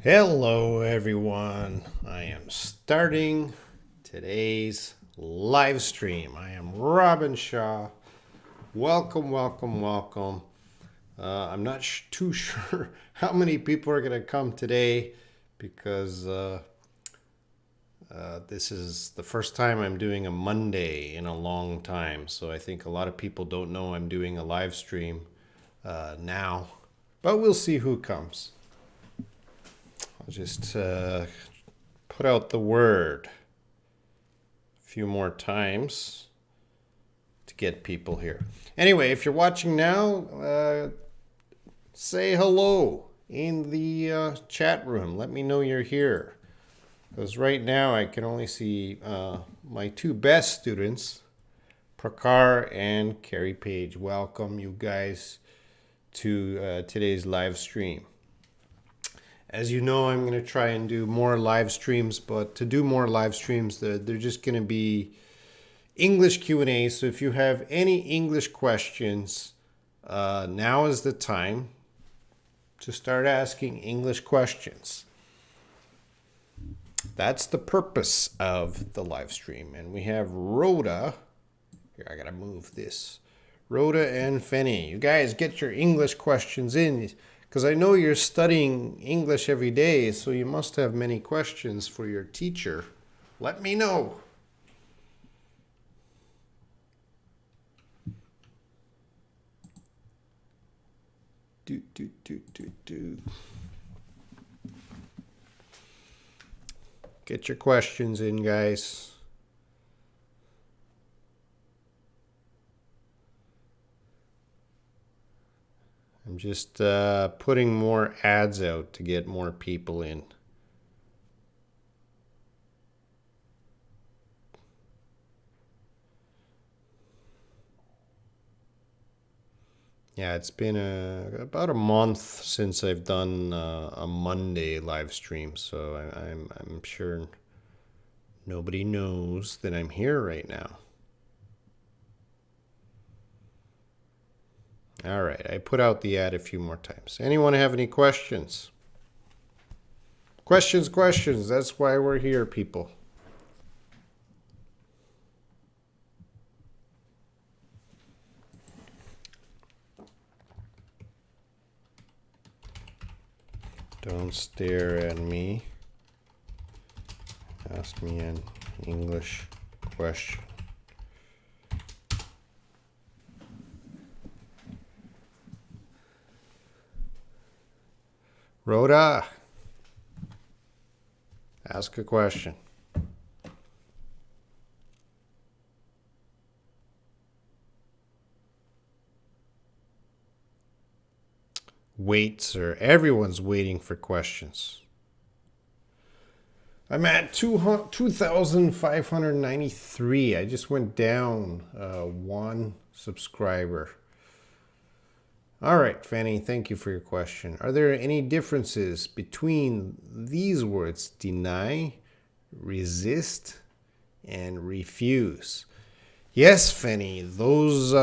Hello, everyone. I am starting today's live stream. I am Robin Shaw. Welcome, welcome, welcome. I'm not too sure how many people are going to come today because this is the first time I'm doing a Monday in a long time. So I think a lot of people don't know I'm doing a live stream now, but we'll see who comes. I'll just put out the word a few more times to get people here. Anyway, if you're watching now, say hello in the chat room. Let me know you're here. Because right now I can only see my two best students, Prakar and Carrie Page. Welcome you guys to today's live stream. As you know, I'm going to try and do more live streams, but to do more live streams, they're just going to be English Q&A. So if you have any English questions, now is the time to start asking English questions. That's the purpose of the live stream. And we have Rhoda. Here, I got to move this. Rhoda and Fenny. You guys get your English questions in. Because I know you're studying English every day, so you must have many questions for your teacher. Let me know. Get your questions in, guys. I'm just putting more ads out to get more people in. Yeah, it's been about a month since I've done a Monday live stream, so I'm sure nobody knows that I'm here right now. All right, I put out the ad a few more times. Anyone have any questions? Questions. That's why we're here, people. Don't stare at me. Ask me an English question. Rhoda, ask a question. Wait, sir. Everyone's waiting for questions. I'm at 2,593. I just went down one subscriber. All right, Fanny, thank you for your question. Are there any differences between these words, deny, resist, and refuse? Yes, Fanny, those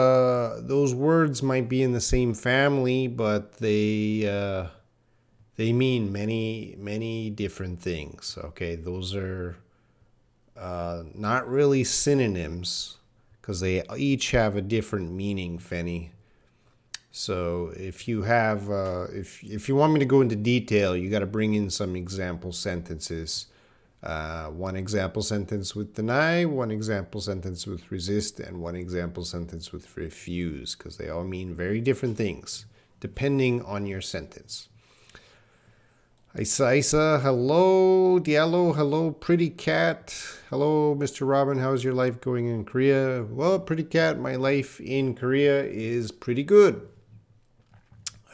words might be in the same family, but they mean many different things. Okay, those are not really synonyms because they each have a different meaning, Fanny. So if you have, if you want me to go into detail, you got to bring in some example sentences. One example sentence with deny, one example sentence with resist, and one example sentence with refuse, because they all mean very different things depending on your sentence. Isa, hello. Diallo, hello. Pretty Cat, hello. Mr. Robin, how's your life going in Korea? Well, Pretty Cat, my life in Korea is pretty good.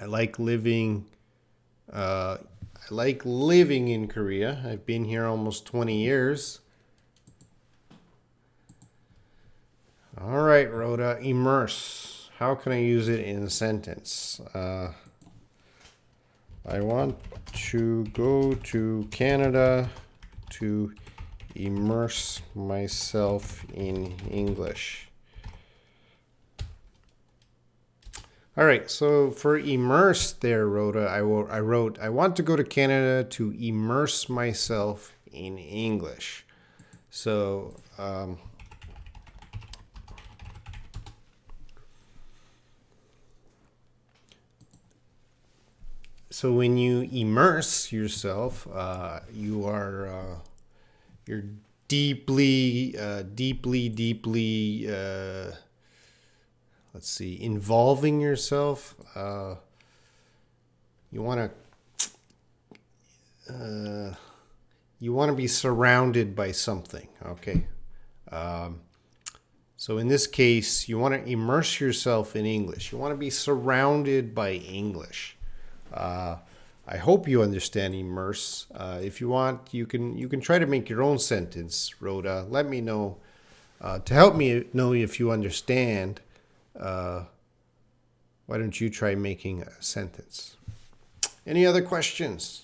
I like living in Korea. I've been here almost 20 years. All right, Rhoda, immerse. How can I use it in a sentence? I want to go to Canada to immerse myself in English. All right, so for immerse there, Rhoda, I wrote, I want to go to Canada to immerse myself in English. So, so when you immerse yourself, you're deeply, let's see, involving yourself. You want to be surrounded by something. Okay. So in this case, you want to immerse yourself in English. You want to be surrounded by English. I hope you understand immerse. If you want, you can try to make your own sentence, Rhoda. Let me know to help me know if you understand. Why don't you try making a sentence? Any other questions?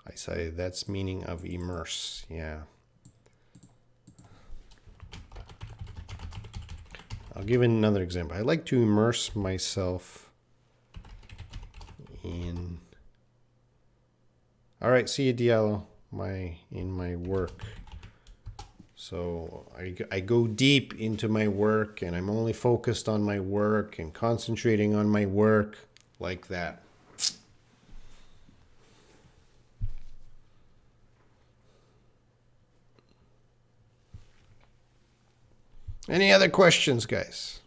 I say that's meaning of immerse. Yeah. I'll give another example. I like to immerse myself in. All right, see you, Diallo. In my work. So I go deep into my work, and I'm only focused on my work and concentrating on my work, like that. Any other questions, guys?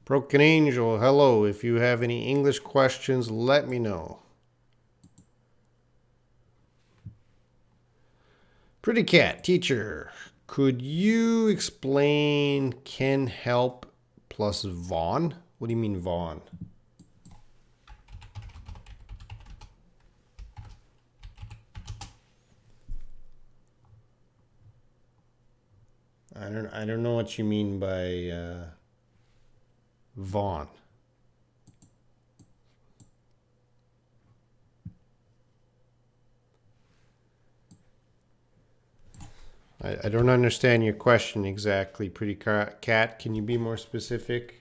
Broken Angel, hello. If you have any English questions, let me know. Pretty Cat, teacher, could you explain can help plus Vaughn? What do you mean Vaughn? I don't know what you mean by Vaughn. I don't understand your question exactly, Pretty Cat. Can you be more specific?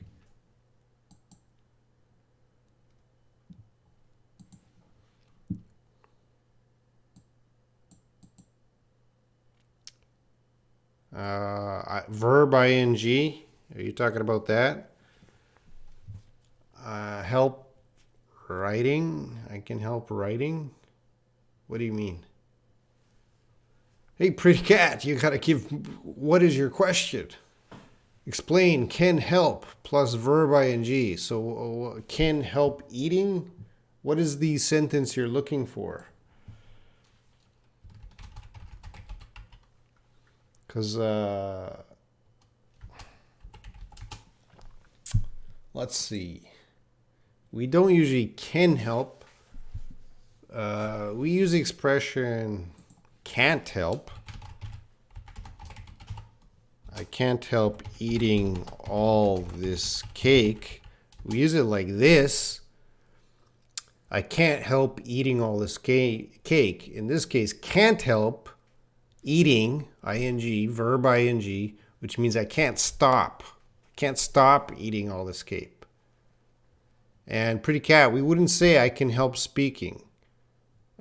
Verb ing. Are you talking about that? Help writing. I can help writing. What do you mean? Hey, Pretty Cat, you gotta give. What is your question? Explain can help plus verb ing. So can help eating? What is the sentence you're looking for? Because let's see. We don't usually can help. We use the expression can't help. I can't help eating all this cake. We use it like this. I can't help eating all this cake. In this case, can't help eating, ing, verb ing, which means I can't stop. Can't stop eating all this cake. And Pretty Cat, we wouldn't say I can help speaking.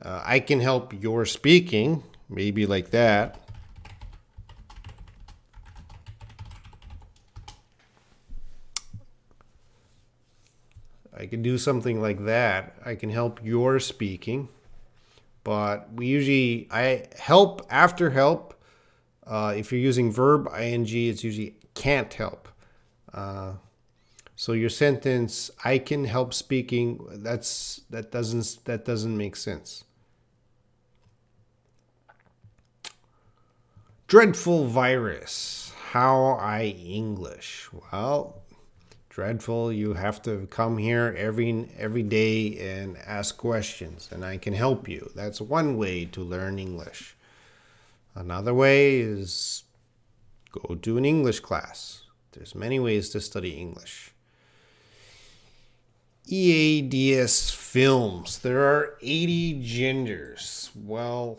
I can help your speaking, maybe like that. I can do something like that. I can help your speaking. But I help after help. If you're using verb ing, it's usually can't help. So your sentence, I can help speaking, that doesn't make sense. Dreadful virus. How I English? Well, dreadful, you have to come here every day and ask questions, and I can help you. That's one way to learn English. Another way is Go to an English class. There's many ways to study English. EADS films. There are 80 genders. Well,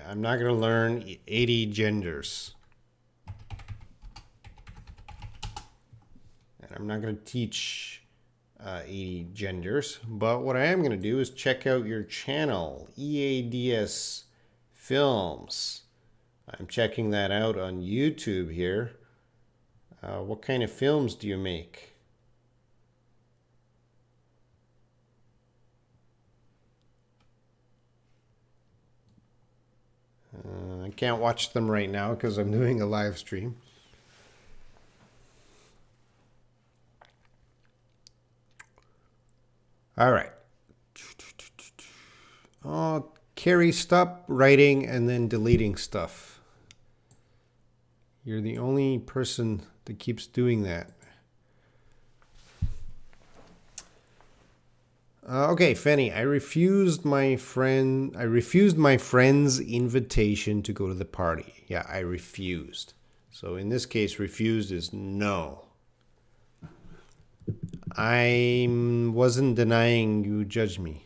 I'm not going to learn 80 genders. And I'm not going to teach 80 genders. But what I am going to do is check out your channel, EADS Films. I'm checking that out on YouTube here. What kind of films do you make? I can't watch them right now because I'm doing a live stream. All right. Oh, Carrie, stop writing and then deleting stuff. You're the only person that keeps doing that. Okay, Fanny, I refused my friend's invitation to go to the party. Yeah, I refused. So in this case, refused is no. I wasn't denying you judge me.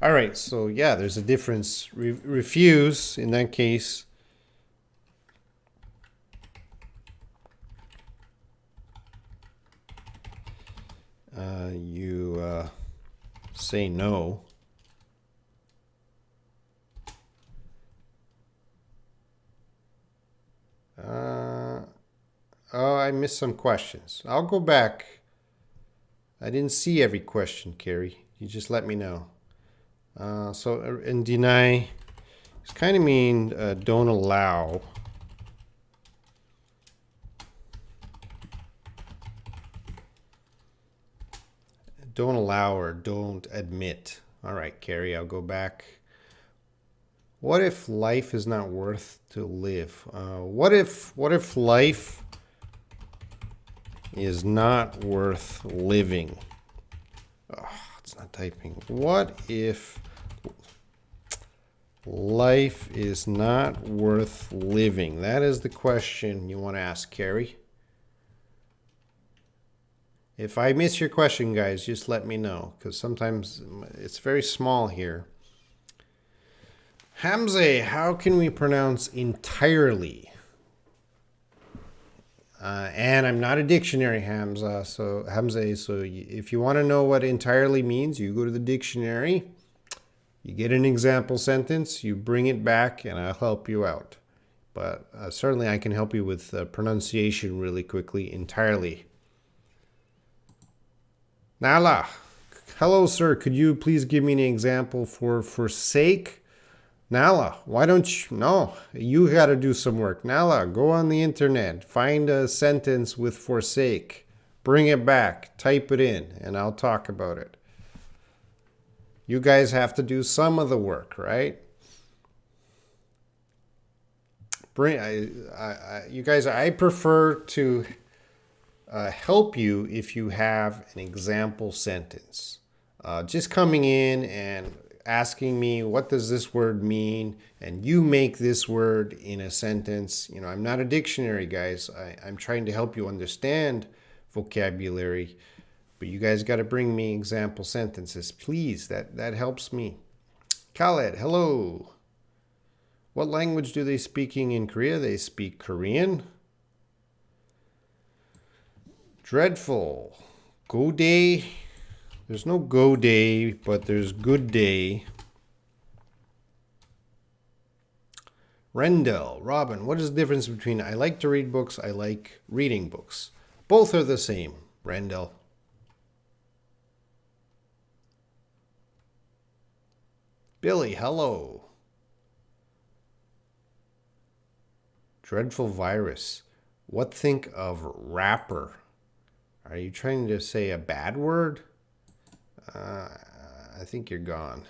All right, so yeah, there's a difference. Refuse, in that case, you say no. Oh, I missed some questions. I'll go back. I didn't see every question, Carrie. You just let me know. And deny, it's kind of mean don't allow. Don't allow or don't admit. All right, Carrie, I'll go back. What if life is not worth to live? What if life is not worth living? Oh, it's not typing. What if life is not worth living? That is the question you want to ask, Carrie. If I miss your question, guys, just let me know, because sometimes it's very small here. Hamze, how can we pronounce entirely? And I'm not a dictionary, Hamza. So if you want to know what entirely means, you go to the dictionary, you get an example sentence, you bring it back, and I'll help you out. But certainly I can help you with pronunciation really quickly, entirely. Nala, hello, sir. Could you please give me an example for forsake? Nala, why don't you? No, you got to do some work. Nala, go on the internet, find a sentence with forsake, bring it back, type it in, and I'll talk about it. You guys have to do some of the work, right? You guys, I prefer to help you if you have an example sentence. Just coming in and asking me, what does this word mean? And you make this word in a sentence. You know, I'm not a dictionary, guys. I'm trying to help you understand vocabulary, but you guys got to bring me example sentences, please. That helps me. Khaled, hello. What language do they speaking in Korea? They speak Korean. Dreadful. Go day. There's no go day, but there's good day. Rendell, Robin, what is the difference between I like to read books, I like reading books? Both are the same, Rendell. Billy, hello. Dreadful virus. What think of rapper? Are you trying to say a bad word? I think you're gone.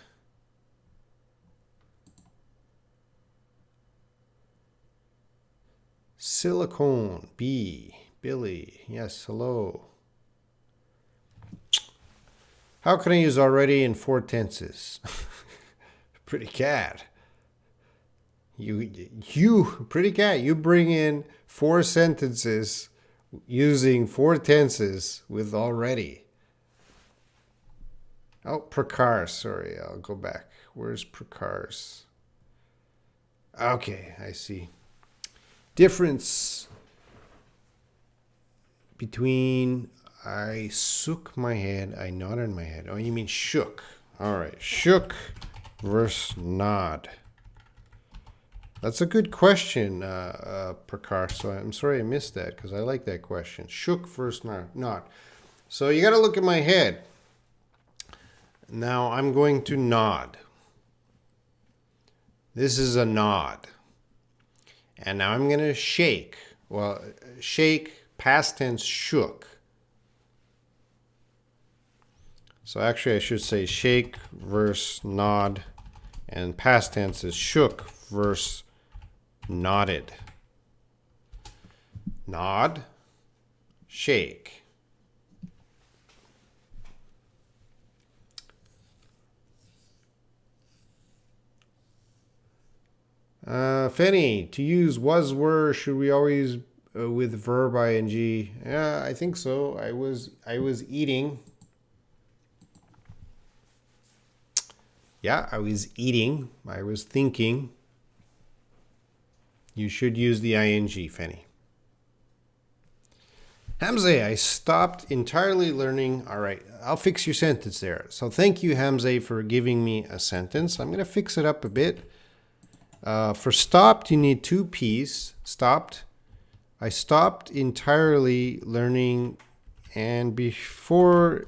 Silicone, B, Billy, yes, hello. How can I use already in 4 tenses? Pretty cat. You, pretty cat, you bring in 4 sentences using 4 tenses with already. Oh, precars. Sorry, I'll go back. Where's precars? Okay, I see. Difference between I shook my head, I nodded my head. Oh, you mean shook. All right, shook versus nod. That's a good question, Prakar. So I'm sorry I missed that because I like that question. Shook versus nod. So you got to look at my head. Now I'm going to nod. This is a nod. And now I'm going to shake. Well, shake, past tense, shook. So actually I should say shake versus nod. And past tense is shook versus nodded. Nod, shake. Fenny, to use was, were, should we always with verb ing? Yeah, I think so. I was eating. Yeah, I was eating. I was thinking. You should use the ing, Fenny. Hamza, I stopped entirely learning. All right, I'll fix your sentence there. So thank you, Hamza, for giving me a sentence. I'm going to fix it up a bit. For stopped, you need 2 P's. Stopped. I stopped entirely learning, and before you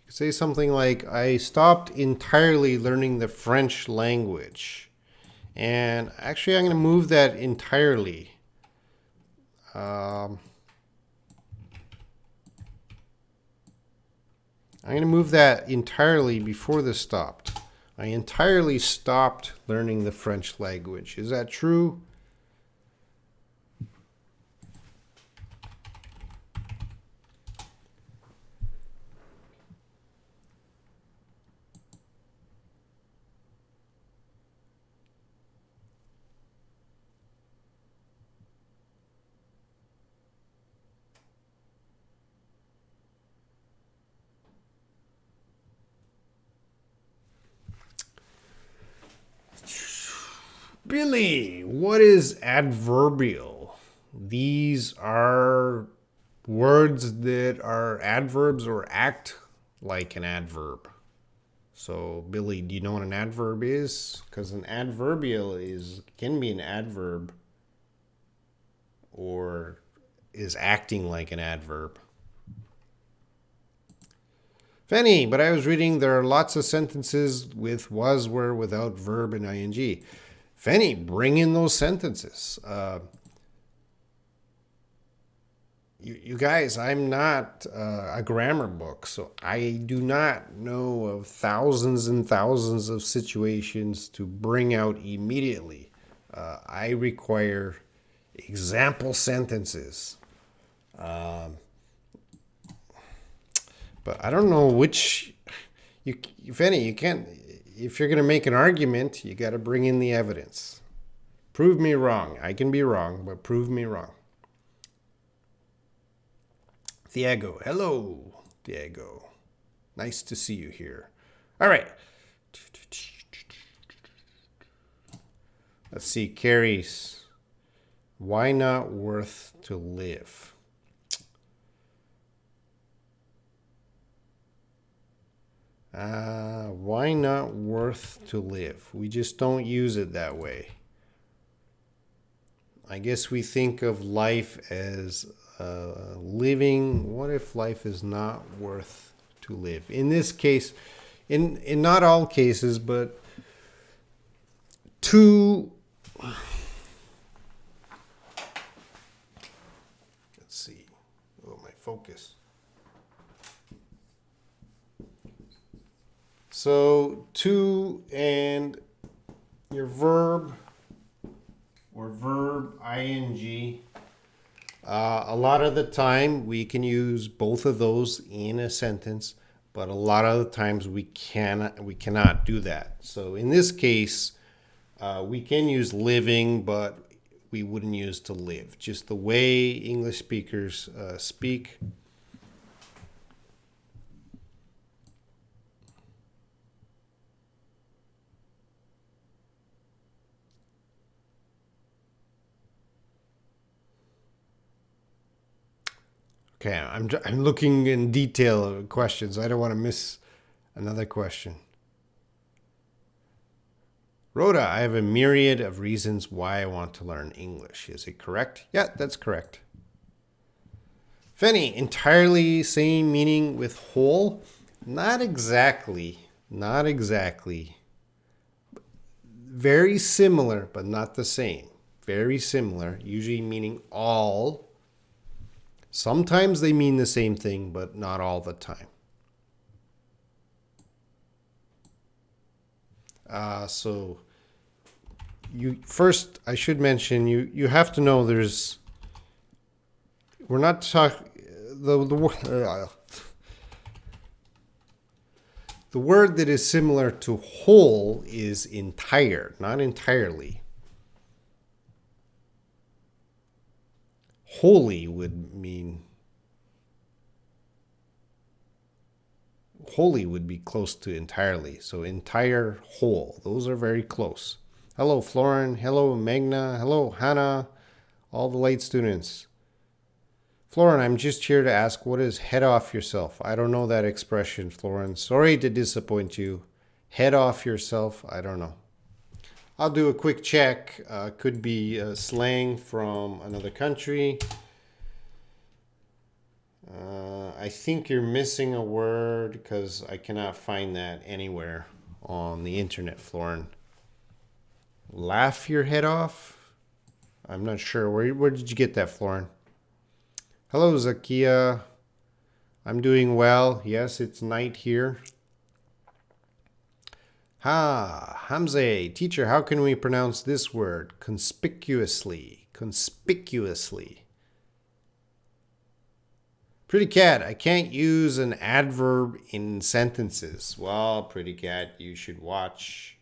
could say something like, I stopped entirely learning the French language. And actually, I'm going to move that entirely. I'm going to move that entirely before the stopped. I entirely stopped learning the French language. Is that true? Billy, what is adverbial? These are words that are adverbs or act like an adverb. So, Billy, do you know what an adverb is? Because an adverbial can be an adverb or is acting like an adverb. Fenny, but I was reading there are lots of sentences with was, were, without verb and ing. Fenny, bring in those sentences. You guys, I'm not a grammar book, so I do not know of thousands and thousands of situations to bring out immediately. I require example sentences. But I don't know which. Fenny, you can't. If you're going to make an argument, you got to bring in the evidence. Prove me wrong. I can be wrong, but prove me wrong. Diego. Hello, Diego. Nice to see you here. All right. Let's see. Carrie's. Why not worth to live? Why not worth to live? We just don't use it that way. I guess we think of life as living. What if life is not worth to live? In this case, in not all cases, but let's see. Oh, my focus. So to and your verb or verb ing. A lot of the time we can use both of those in a sentence, but a lot of the times we cannot do that. So in this case, we can use living, but we wouldn't use to live. Just the way English speakers speak. Okay, I'm looking in detail at questions. I don't want to miss another question. Rhoda, I have a myriad of reasons why I want to learn English. Is it correct? Yeah, that's correct. Fenny, entirely same meaning with whole? Not exactly. Not exactly. Very similar, but not the same. Very similar, usually meaning all. Sometimes they mean the same thing, but not all the time. So you first, I should mention, you have to know we're not talking, the word that is similar to whole is entire, not entirely. Wholly would be close to entirely. So entire, whole. Those are very close. Hello, Florin. Hello, Magna. Hello, Hannah. All the late students. Florin, I'm just here to ask, what is head off yourself? I don't know that expression, Florin. Sorry to disappoint you. Head off yourself? I don't know. I'll do a quick check. Could be slang from another country. I think you're missing a word because I cannot find that anywhere on the internet, Florin. Laugh your head off? I'm not sure. Where did you get that, Florin? Hello, Zakia. I'm doing well. Yes, it's night here. Hamze, teacher, how can we pronounce this word? Conspicuously. Conspicuously. Pretty cat, I can't use an adverb in sentences. Well, pretty cat, you should watch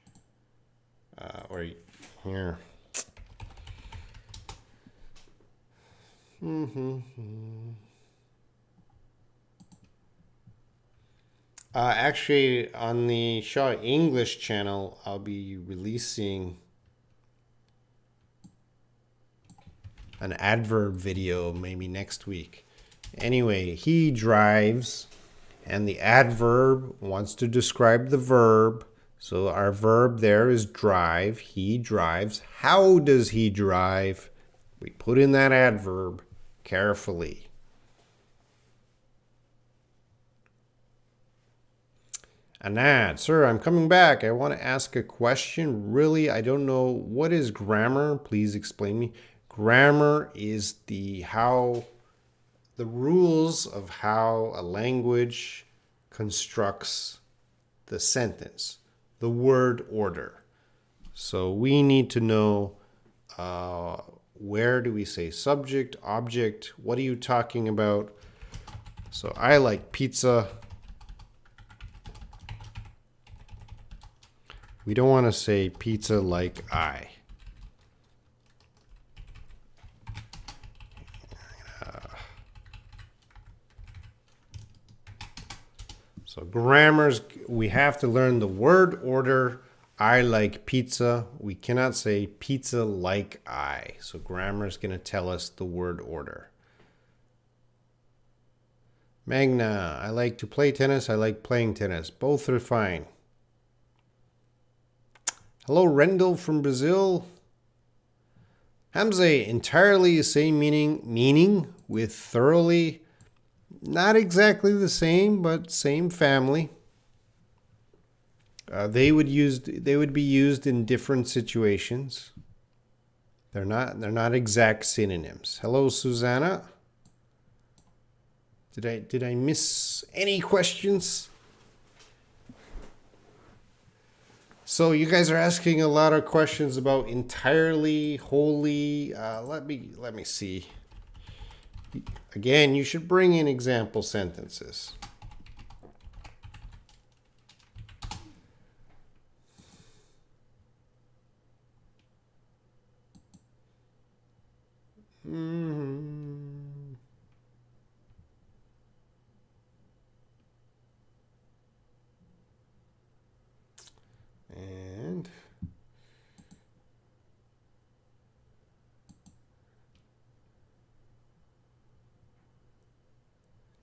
or here. Actually, on the Shaw English channel, I'll be releasing an adverb video maybe next week. Anyway, he drives, and the adverb wants to describe the verb. So our verb there is drive. He drives. How does he drive? We put in that adverb carefully. Anad, sir, I'm coming back. I want to ask a question. Really, I don't know. What is grammar? Please explain me. Grammar is the rules of how a language constructs the sentence, the word order. So we need to know where do we say subject, object, what are you talking about? So I like pizza. We don't want to say pizza like I. So grammars, we have to learn the word order. I like pizza. We cannot say pizza like I. So grammar is going to tell us the word order. Magna, I like to play tennis. I like playing tennis. Both are fine. Hello, Rendell from Brazil. Hamze, entirely same meaning with thoroughly. Not exactly the same, but same family. They would be used in different situations. They're not exact synonyms. Hello, Susanna. Did I miss any questions? So you guys are asking a lot of questions about entirely, wholly. Let me see. Again, you should bring in example sentences. Mhm. And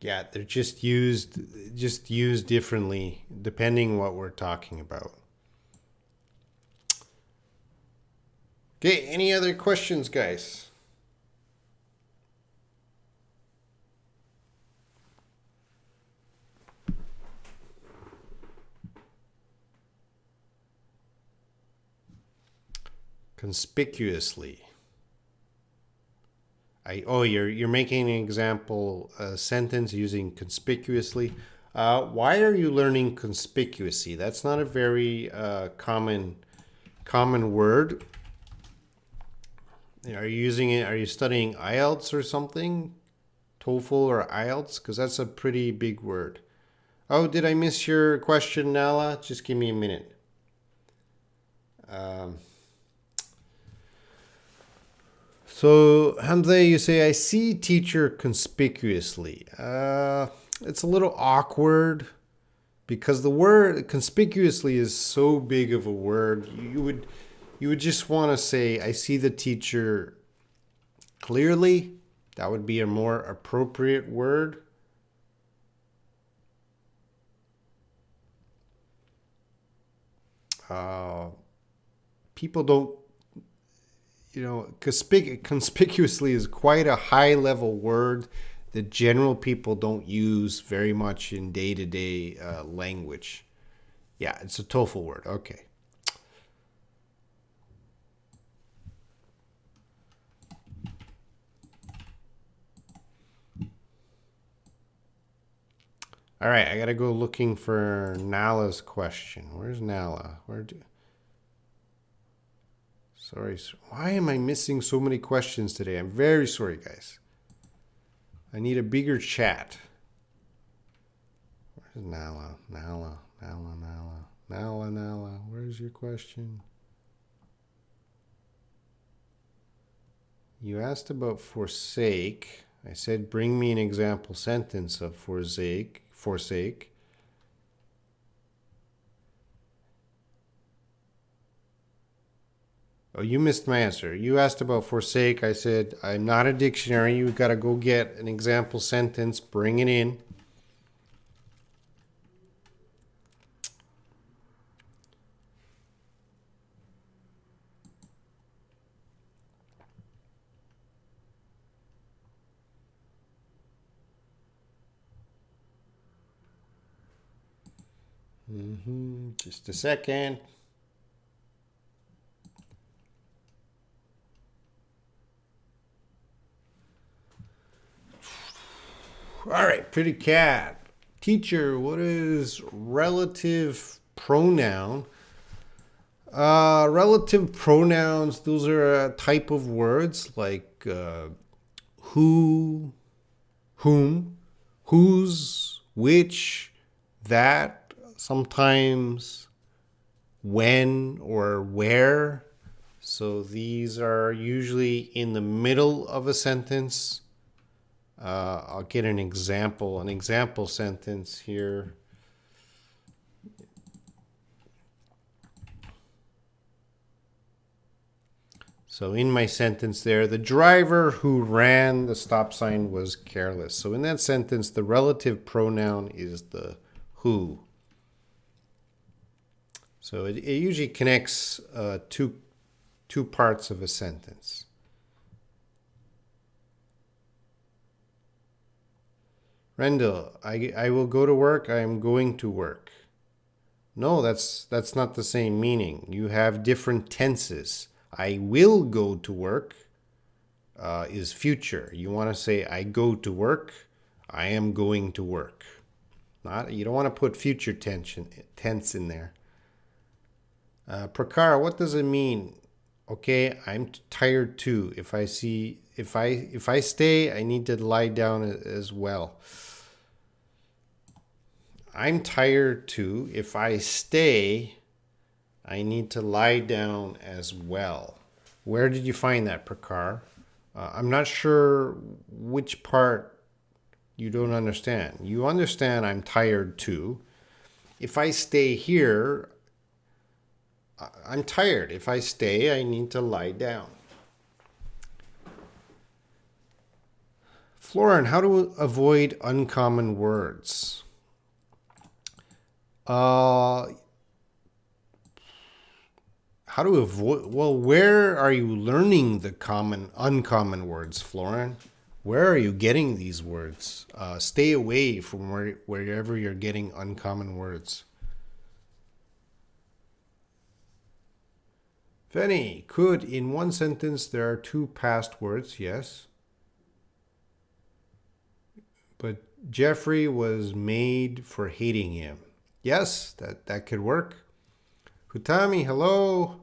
yeah, they're just used differently depending what we're talking about. Okay, any other questions, guys? Conspicuously. You're making an example sentence using conspicuously. Why are you learning conspicuously? That's not a very common word. Are you using it? Are you studying IELTS or something? TOEFL or IELTS? Because that's a pretty big word. Oh, did I miss your question, Nala? Just give me a minute. Um, so, Hamza, you say, I see teacher conspicuously. It's a little awkward because the word conspicuously is so big of a word. You would just want to say, I see the teacher clearly. That would be a more appropriate word. Uh, People don't, conspicuously is quite a high level word that general people don't use very much in day to day language. Yeah, it's a TOEFL word. Okay. All right, I gotta go looking for Nala's question. Where's Nala? Sorry, why am I missing so many questions today? I'm very sorry, guys. I need a bigger chat. Where's Nala? Nala. Where's your question? You asked about forsake. I said, bring me an example sentence of forsake. Oh, you missed my answer. You asked about forsake. I said, I'm not a dictionary. You've got to go get an example sentence, bring it in. Just a second. All right, pretty cat. Teacher, what is relative pronoun? Relative pronouns, those are a type of words like who, whom, whose, which, that, sometimes when or where. So these are usually in the middle of a sentence. I'll get an example sentence here. So in my sentence there, the driver who ran the stop sign was careless. So in that sentence, the relative pronoun is the who. So it usually connects two parts of a sentence. Rendell, I will go to work. I am going to work. No, that's not the same meaning. You have different tenses. I will go to work is future. You want to say I go to work. I am going to work. You don't want to put future tense in there. Prakar, what does it mean? Okay, I'm tired too. If I stay, I need to lie down as well. I'm tired too. If I stay, I need to lie down as well. Where did you find that, Prakar? I'm not sure which part you don't understand. You understand I'm tired too. If I stay here, I'm tired. If I stay, I need to lie down. Florin, how to avoid uncommon words? How to avoid? Well, where are you learning the uncommon words, Florin? Where are you getting these words? Stay away from wherever you're getting uncommon words. Fanny, could in one sentence there are two past words? Yes. But Jeffrey was made for hating him. Yes, that could work. Hutami, hello.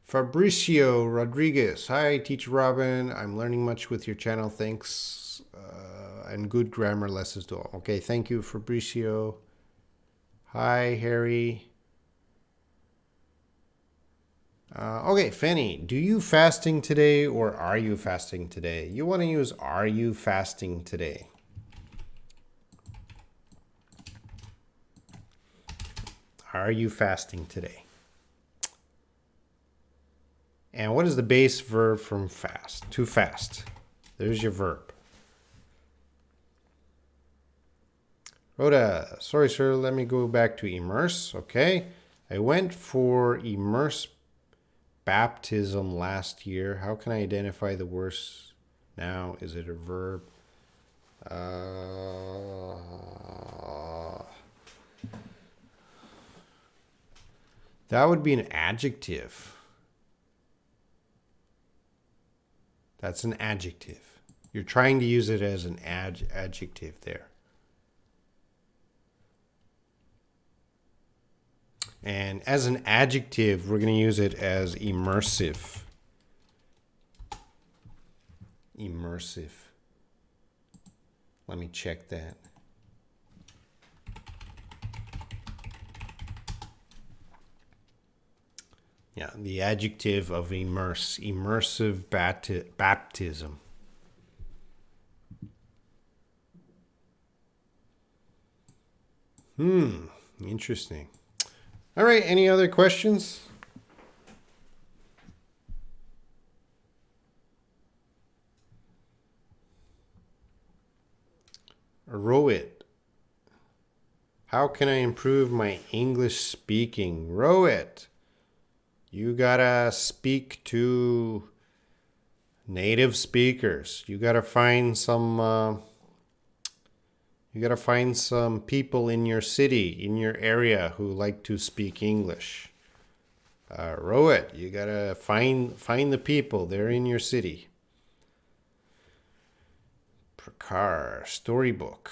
Fabricio Rodriguez. Hi, Teacher Robin. I'm learning much with your channel. Thanks. And good grammar lessons to all. Okay, thank you, Fabricio. Hi, Harry. Okay, Fanny, do you fasting today or are you fasting today? You want to use are you fasting today? Are you fasting today? And what is the base verb from fast? To fast. There's your verb. Rhoda, sorry, sir. Let me go back to immerse. Okay. I went for immerse baptism last year. How can I identify the worst now? Is it a verb? That would be an adjective. That's an adjective. You're trying to use it as an adjective there. And as an adjective, we're going to use it as immersive. Immersive. Let me check that. Yeah, the adjective of immerse. Immersive baptism. Interesting. All right, any other questions? Row it. How can I improve my English speaking? Row it. You gotta speak to native speakers. You gotta find some people in your city, in your area, who like to speak English. Row it. You gotta find the people. They're in your city. Prakar, storybook.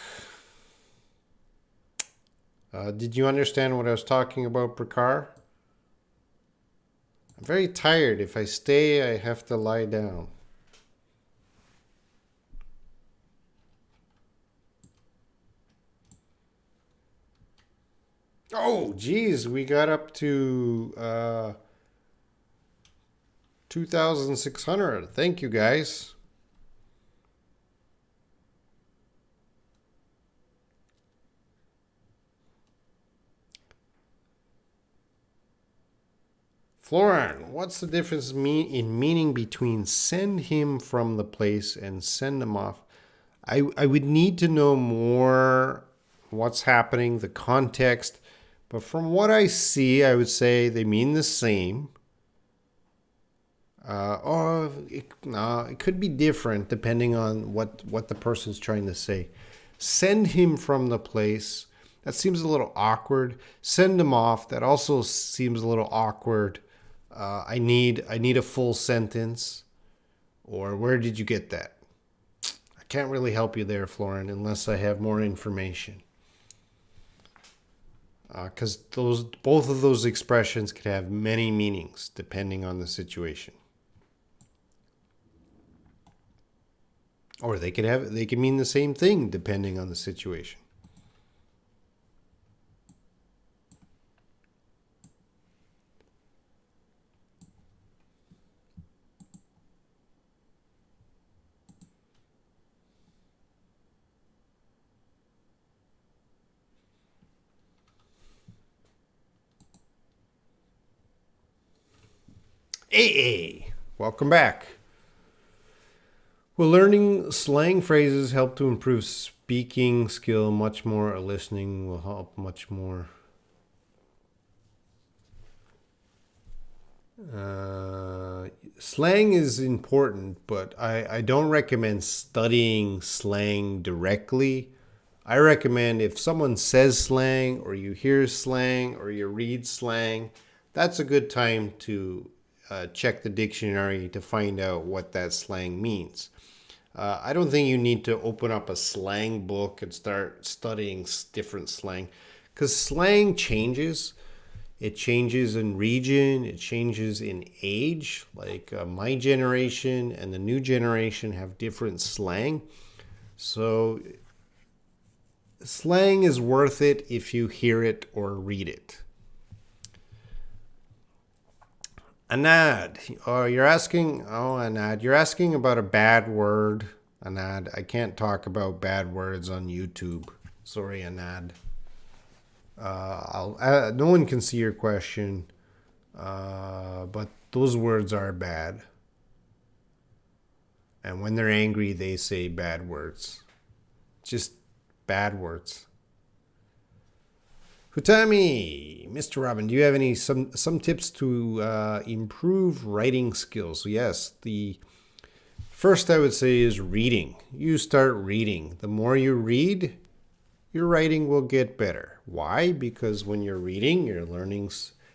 Did you understand what I was talking about, Prakar? I'm very tired. If I stay, I have to lie down. Oh, geez, we got up to 2,600. Thank you, guys. Florin, what's the difference in meaning between send him from the place and send him off? I would need to know more what's happening, the context. But from what I see, I would say they mean the same. Or it could be different depending on what the person's trying to say. Send him from the place. That seems a little awkward. Send him off. That also seems a little awkward. I need a full sentence. Or where did you get that? I can't really help you there, Florin, unless I have more information. Because both of those expressions could have many meanings depending on the situation. Or they could mean the same thing depending on the situation. AA. Welcome back. Will learning slang phrases help to improve speaking skill much more? Listening will help much more. Slang is important, but I don't recommend studying slang directly. I recommend if someone says slang or you hear slang or you read slang, that's a good time to check the dictionary to find out what that slang means. I don't think you need to open up a slang book and start studying different slang because slang changes. It changes in region, it changes in age. Like my generation and the new generation have different slang. So slang is worth it if you hear it or read it. Anad, Anad, you're asking about a bad word. Anad, I can't talk about bad words on YouTube. Sorry, Anad. No one can see your question, but those words are bad. And when they're angry, they say bad words. Just bad words. Hutami, Mr. Robin, do you have any some tips to improve writing skills? Yes, the first I would say is reading. You start reading. The more you read, your writing will get better. Why? Because when you're reading, you're learning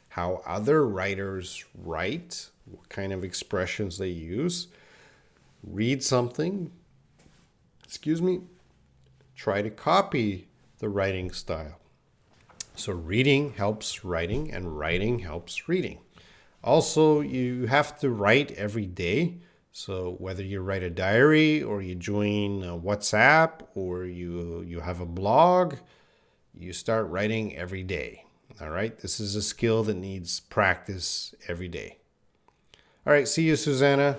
how other writers write, what kind of expressions they use. Read something, try to copy the writing style. So reading helps writing and writing helps reading. Also, you have to write every day. So whether you write a diary or you join WhatsApp or you have a blog, you start writing every day. All right. This is a skill that needs practice every day. All right. See you, Susanna.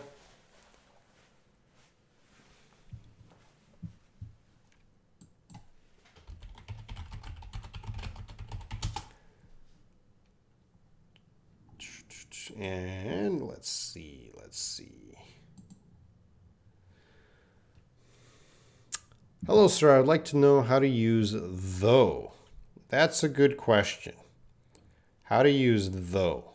And let's see. Hello, sir. I'd like to know how to use though. That's a good question. How to use though.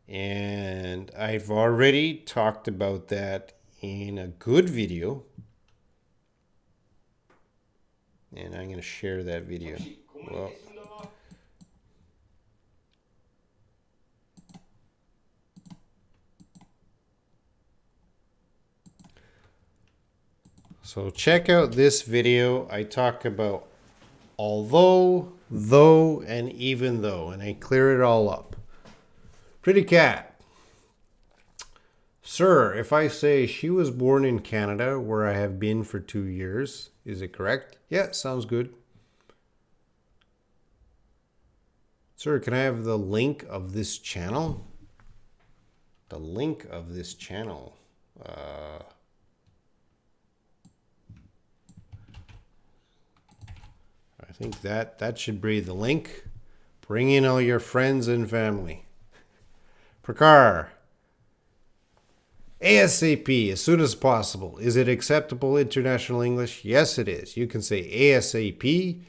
And I've already talked about that in a good video. And I'm going to share that video. Well, so check out this video. I talk about although, though, and even though, and I clear it all up. Pretty cat. Sir, if I say she was born in Canada where I have been for 2 years, is it correct? Yeah, sounds good. Sir, can I have the link of this channel? The link of this channel. I think that should be the link. Bring in all your friends and family. Prakar. ASAP, as soon as possible. Is it acceptable international English? Yes, it is. You can say ASAP.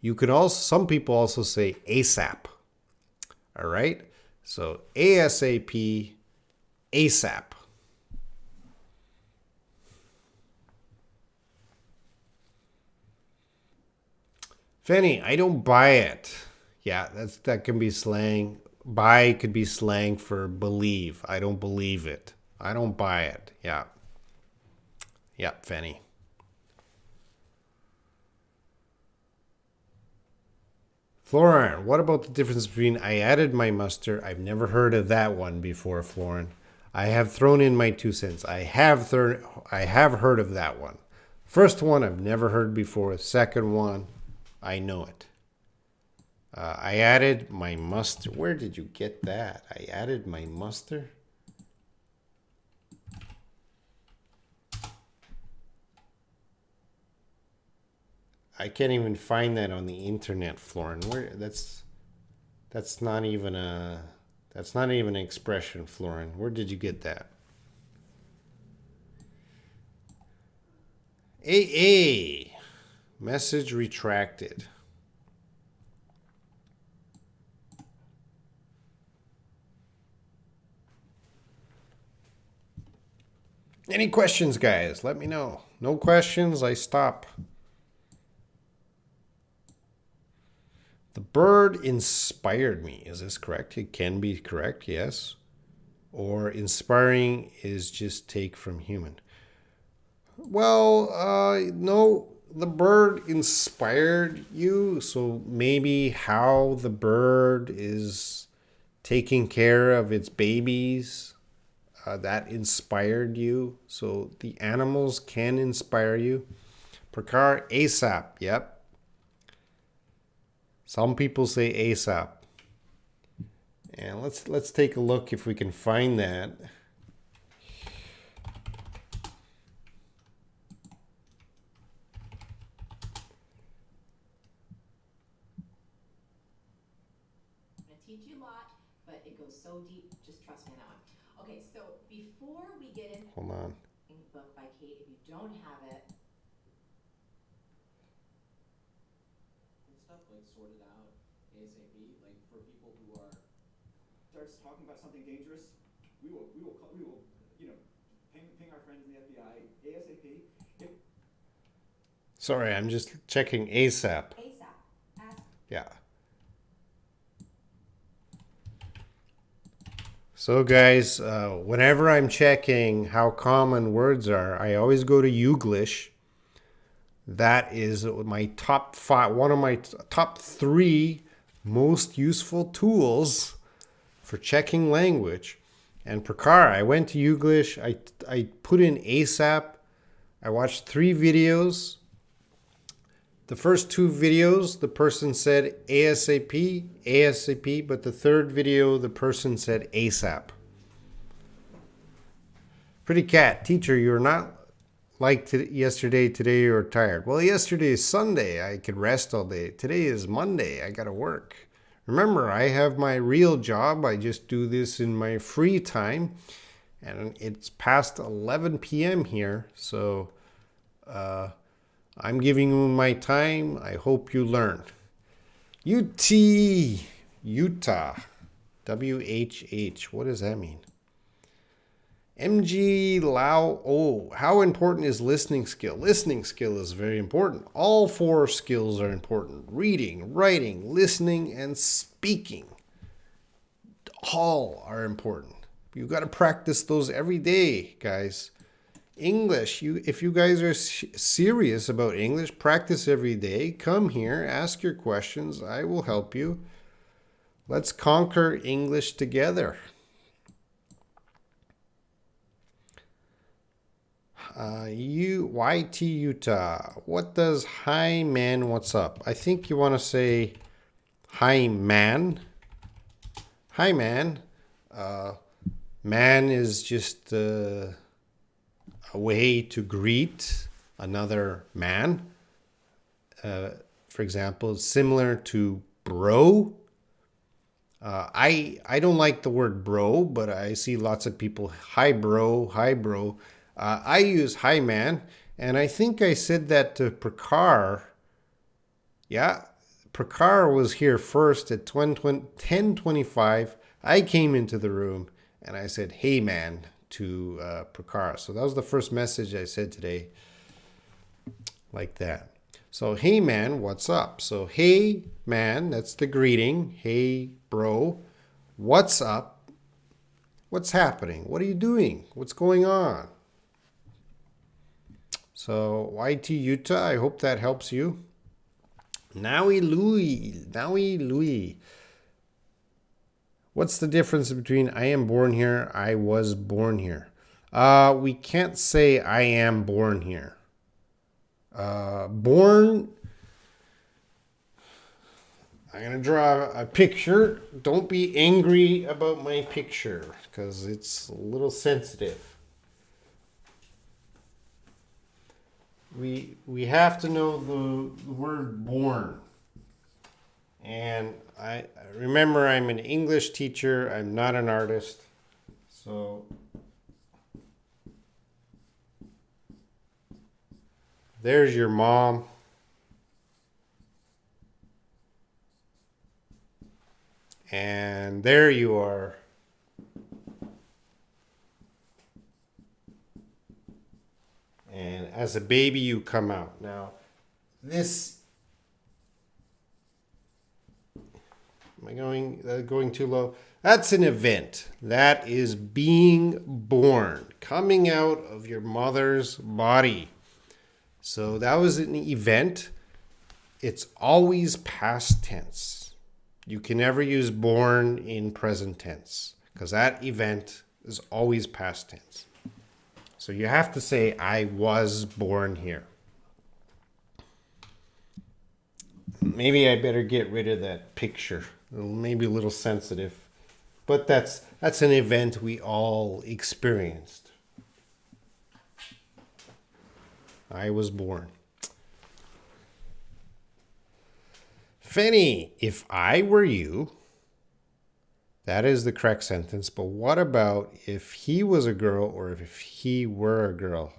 You can also, some people also say ASAP. All right? So ASAP, ASAP. Fanny, I don't buy it. Yeah, that can be slang. Buy could be slang for believe. I don't believe it. I don't buy it. Yeah. Yeah, Fanny. Florin, what about the difference between I added my mustard? I've never heard of that one before, Florin. I have thrown in my 2 cents. I have heard of that one. First one I've never heard before. Second one, I know it. I added my mustard. Where did you get that? I added my mustard. I can't even find that on the internet, Florin. Where that's not even a That's not even an expression, Florin. Where did you get that? AA. Message retracted. Any questions, guys? Let me know. No questions, I stop. The bird inspired me. Is this correct? It can be correct, yes. Or inspiring is just take from human. Well, no, the bird inspired you. So maybe how the bird is taking care of its babies, that inspired you. So the animals can inspire you. Prakar, ASAP. Yep. Some people say ASAP. And let's take a look if we can find that. I teach you a lot, but it goes so deep. Just trust me on that one. Okay, so before we get in, Hold on. book by Kate, if you don't have it, and stuff like sorted out ASAP, like for people who are starts talking about something dangerous, we will, you know, ping our friends in the FBI ASAP. Sorry, I'm just checking ASAP. ASAP. Ask. Yeah. So guys, whenever I'm checking how common words are, I always go to Youglish. That is my top 5, one of my top 3 most useful tools for checking language. And Prakar, I went to Youglish. I put in ASAP. I watched 3 videos. The first 2 videos, the person said ASAP, ASAP, but the third video, the person said ASAP. Pretty cat, teacher, you're not like yesterday, today you're tired. Well, yesterday is Sunday, I could rest all day. Today is Monday, I gotta work. Remember, I have my real job, I just do this in my free time. And it's past 11 p.m. here, so I'm giving you my time. I hope you learn. Utah. WHH. What does that mean? MG Lao O. How important is listening skill? Listening skill is very important. All 4 skills are important. Reading, writing, listening, and speaking. All are important. You got to practice those every day, guys. English, if you guys are serious about English, practice every day. Come here, ask your questions. I will help you. Let's conquer English together. YT Utah. What does hi man, what's up? I think you want to say hi man. Hi man. Man is just a way to greet another man. For example, similar to bro. I don't like the word bro, but I see lots of people, hi bro, hi bro. I use hi man, and I think I said that to Prakar. Yeah, Prakar was here first at 10:25. I came into the room and I said, hey man, to Prakar. So that was the first message I said today, like that. So, hey man, what's up? So, hey man, that's the greeting. Hey bro, what's up? What's happening? What are you doing? What's going on? So, YT Utah, I hope that helps you. Naui Louis. What's the difference between I am born here, I was born here? We can't say I am born here. Born, I'm going to draw a picture. Don't be angry about my picture because it's a little sensitive. We have to know the word born. And I remember I'm an English teacher. I'm not an artist. So there's your mom. And there you are. And as a baby, you come out. Now, this. Am I going too low? That's an event. That is being born, coming out of your mother's body. So that was an event. It's always past tense. You can never use born in present tense because that event is always past tense. So you have to say, I was born here. Maybe I better get rid of that picture. Maybe a little sensitive. But that's an event we all experienced. I was born. Fanny, if I were you, that is the correct sentence. But what about if he was a girl or if he were a girl?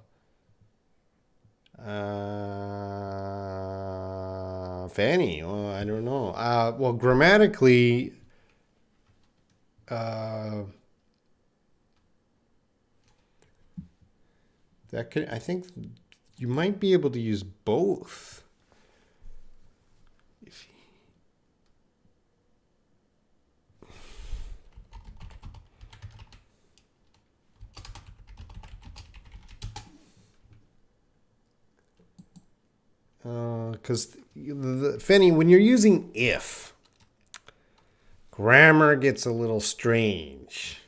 Fanny, well, I don't know. Well, grammatically, that could, I think you might be able to use both. Because Fanny, when you're using if, grammar gets a little strange.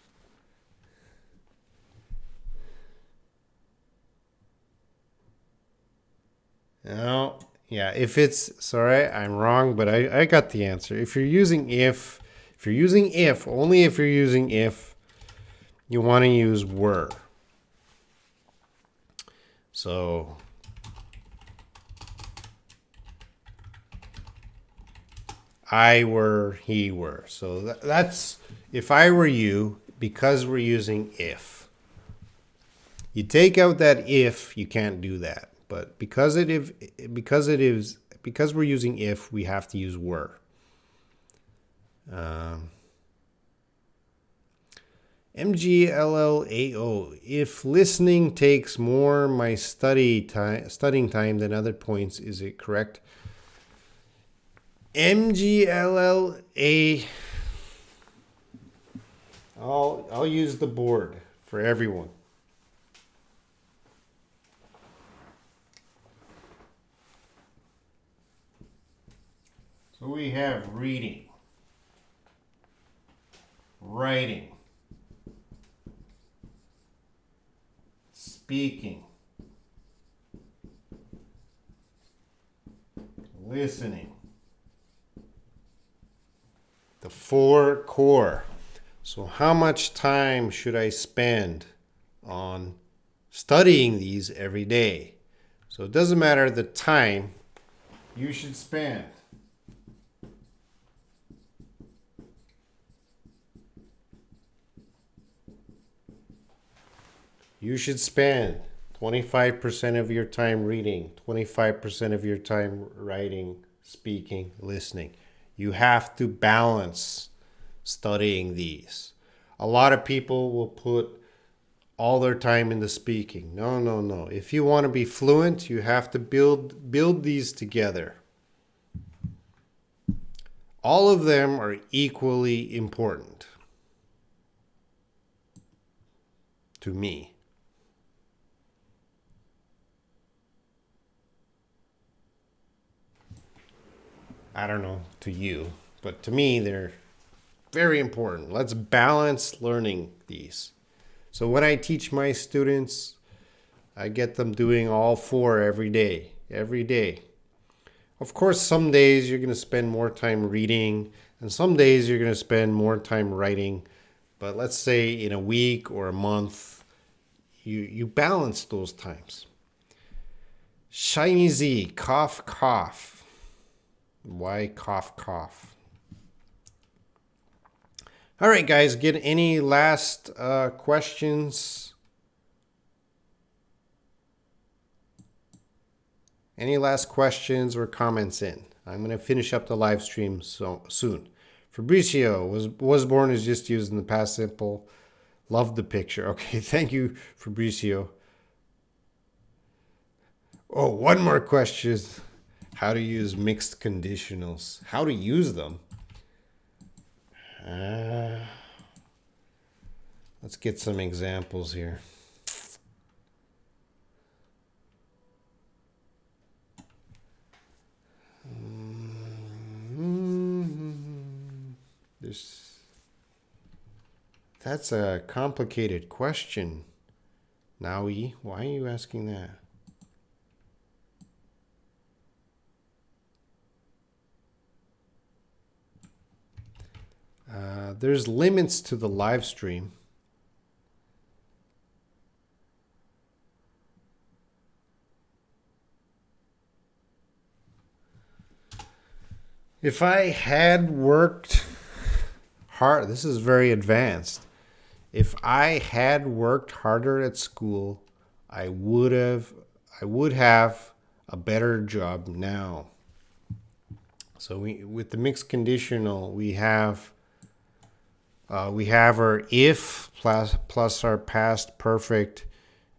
No, yeah, if it's, sorry, I'm wrong, but I got the answer. If you're using if you're using if, only if you're using if, you want to use were. So, I were, he were. So that's, if I were you, because we're using if. You take out that if, you can't do that. But because we're using if, we have to use were. MGLLAO. If listening takes more my studying time than other points, is it correct? MGLLA. I'll use the board for everyone. So we have reading, writing, speaking, listening. The four core. So how much time should I spend on studying these every day? So it doesn't matter the time you should spend. You should spend 25% of your time reading, 25% of your time writing, speaking, listening. You have to balance studying these. A lot of people will put all their time into speaking. No. If you want to be fluent, you have to build these together. All of them are equally important to me. I don't know to you, but to me, they're very important. Let's balance learning these. So when I teach my students, I get them doing all four every day. Of course, some days you're going to spend more time reading, and some days you're going to spend more time writing. But let's say in a week or a month, you balance those times. Shiny Z, cough, cough. Why cough, cough? All right, guys, get any last questions? Any last questions or comments in? I'm going to finish up the live stream soon. Fabricio was born is just used in the past simple. Love the picture. Okay, thank you, Fabricio. Oh, one more question. How to use mixed conditionals. How to use them. Let's get some examples here. That's a complicated question. Naui, why are you asking that? There's limits to the live stream. If I had worked hard, this is very advanced. If I had worked harder at school, I would have a better job now. So with the mixed conditional, we have our if plus our past perfect,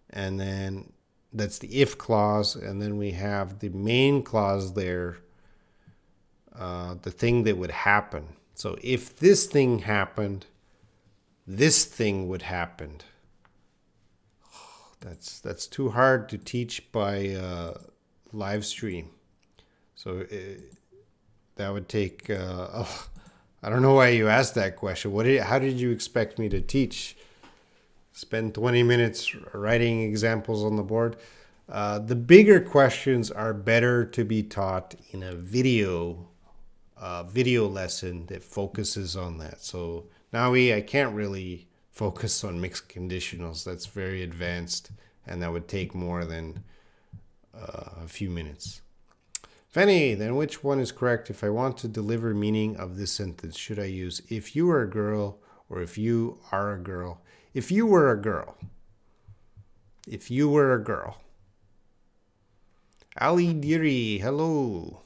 and then that's the if clause, and then we have the main clause there, the thing that would happen. So if this thing happened, this thing would happen. That's too hard to teach by live stream. So that would take. I don't know why you asked that question. How did you expect me to teach? Spend 20 minutes writing examples on the board. The bigger questions are better to be taught in a video lesson that focuses on that. So now I can't really focus on mixed conditionals. That's very advanced, and that would take more than a few minutes. Fanny, then which one is correct? If I want to deliver meaning of this sentence, should I use if you were a girl or if you are a girl? If you were a girl. If you were a girl. Ali Diri, hello.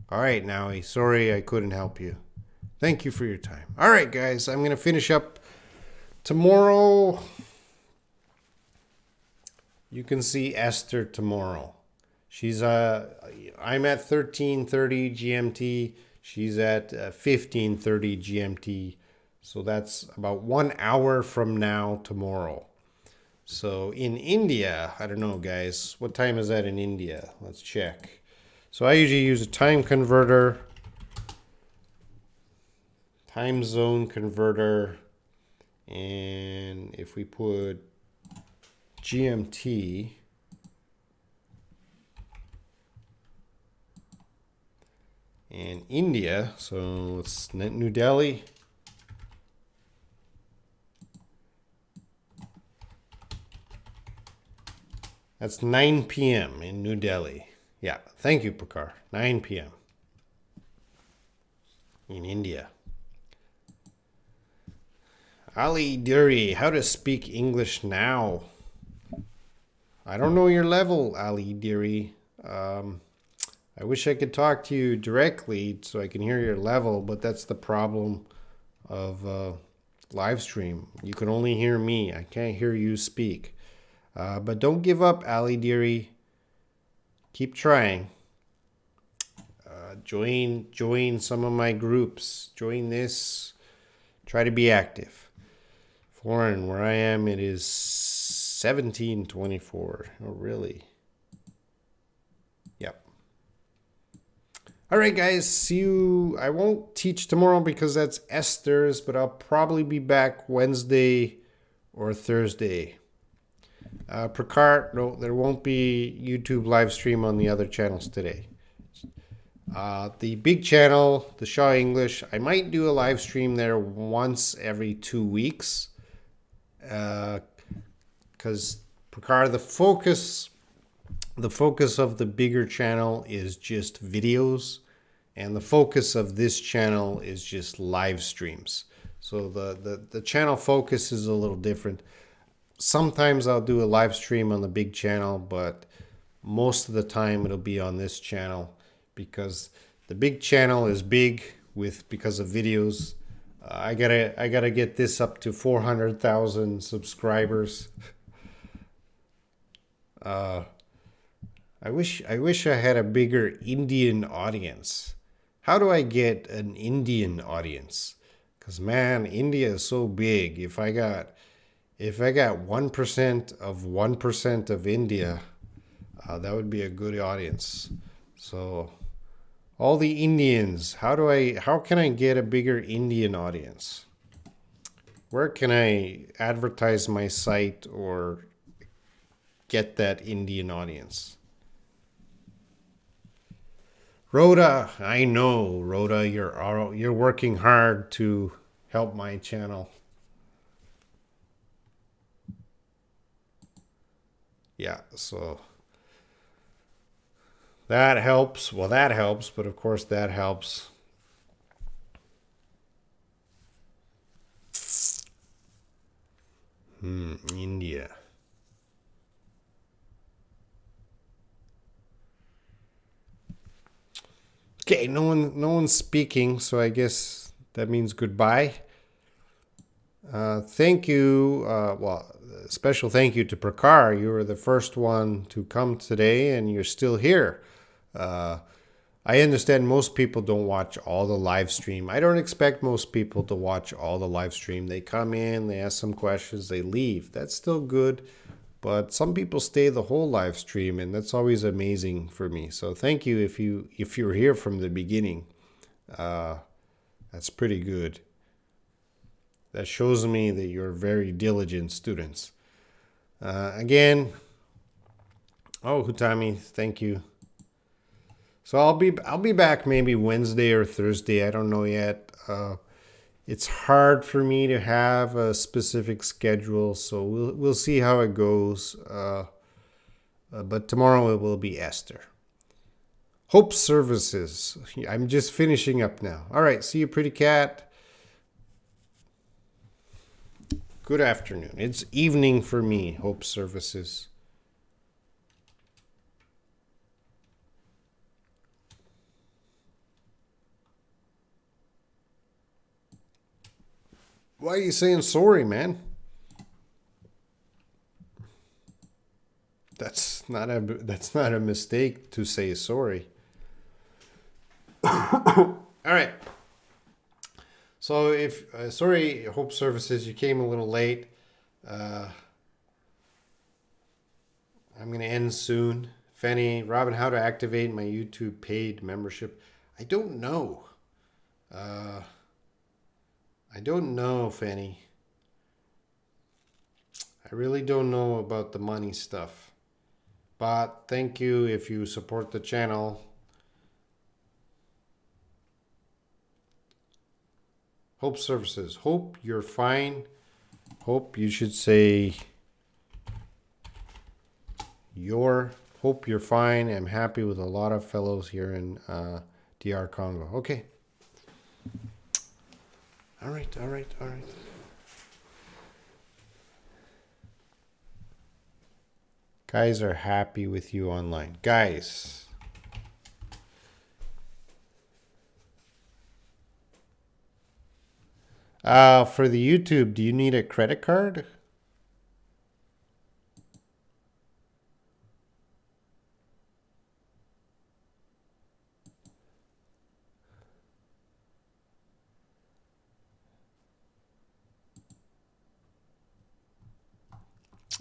All right, Naui, sorry I couldn't help you. Thank you for your time. All right, guys, I'm going to finish up tomorrow. You can see Esther tomorrow. She's I'm at 13:30 GMT. She's at 15:30 GMT. So that's about 1 hour from now tomorrow. So in India, I don't know, guys. What time is that in India? Let's check. So I usually use a time converter, time zone converter, and if we put GMT, and India, so it's New Delhi. That's 9 p.m. in New Delhi. Yeah, thank you, Prakar. 9 p.m. in India. Ali Duri, how to speak English now? I don't know your level, Ali Duri. I wish I could talk to you directly so I can hear your level, but that's the problem of live stream. You can only hear me. I can't hear you speak. But don't give up, Ali Deary. Keep trying. Join some of my groups. Join this. Try to be active. Foreign, where I am, it is 17:24. Oh, really? Yep. All right, guys. See you. I won't teach tomorrow because that's Esther's, but I'll probably be back Wednesday or Thursday. Prakar, no, there won't be YouTube live stream on the other channels today. The big channel, the Shaw English, I might do a live stream there once every 2 weeks. Because Prakar, the focus the focus of the bigger channel is just videos, and the focus of this channel is just live streams. So the channel focus is a little different. Sometimes I'll do a live stream on the big channel, but most of the time it'll be on this channel because the big channel is big because of videos. I gotta get this up to 400,000 subscribers. I wish I had a bigger Indian audience. How do I get an Indian audience? Because man, India is so big. If I got 1% of 1% of India, that would be a good audience. So all the Indians, how can I get a bigger Indian audience? Where can I advertise my site or get that Indian audience? Rhoda, I know, Rhoda, you're working hard to help my channel. Yeah, so that helps. Well, that helps, but of course that helps. India. Okay, no one's speaking, so I guess that means goodbye. Thank you. Special thank you to Prakar. You were the first one to come today, and you're still here. I understand most people don't watch all the live stream. I don't expect most people to watch all the live stream. They come in, they ask some questions, they leave. That's still good. But some people stay the whole live stream, and that's always amazing for me. So thank you if you're here from the beginning. That's pretty good. That shows me that you're very diligent students. Again, Hutami, thank you. So I'll be back maybe Wednesday or Thursday. I don't know yet. It's hard for me to have a specific schedule, so we'll see how it goes. But tomorrow it will be Esther. Hope Services. I'm just finishing up now. All right, see you, pretty cat. Good afternoon. It's evening for me, Hope Services. Why are you saying sorry, man? That's not a mistake to say sorry. All right. So if sorry, Hope Services, you came a little late. I'm gonna end soon. Fanny, Robin, how to activate my YouTube paid membership? I don't know. I don't know, Fanny. I really don't know about the money stuff. But thank you if you support the channel. Hope Services. Hope you're fine. Hope you should say hope you're fine. I'm happy with a lot of fellows here in DR Congo. Okay. All right. Guys are happy with you online. Guys. For the YouTube, do you need a credit card?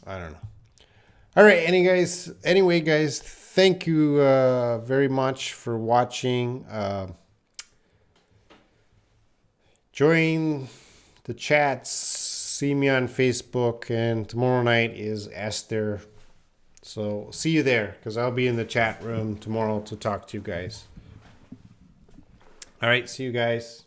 I don't know. All right, anyway, guys, thank you very much for watching. Join the chats, see me on Facebook, and tomorrow night is Esther. So see you there, because I'll be in the chat room tomorrow to talk to you guys. All right, see you guys.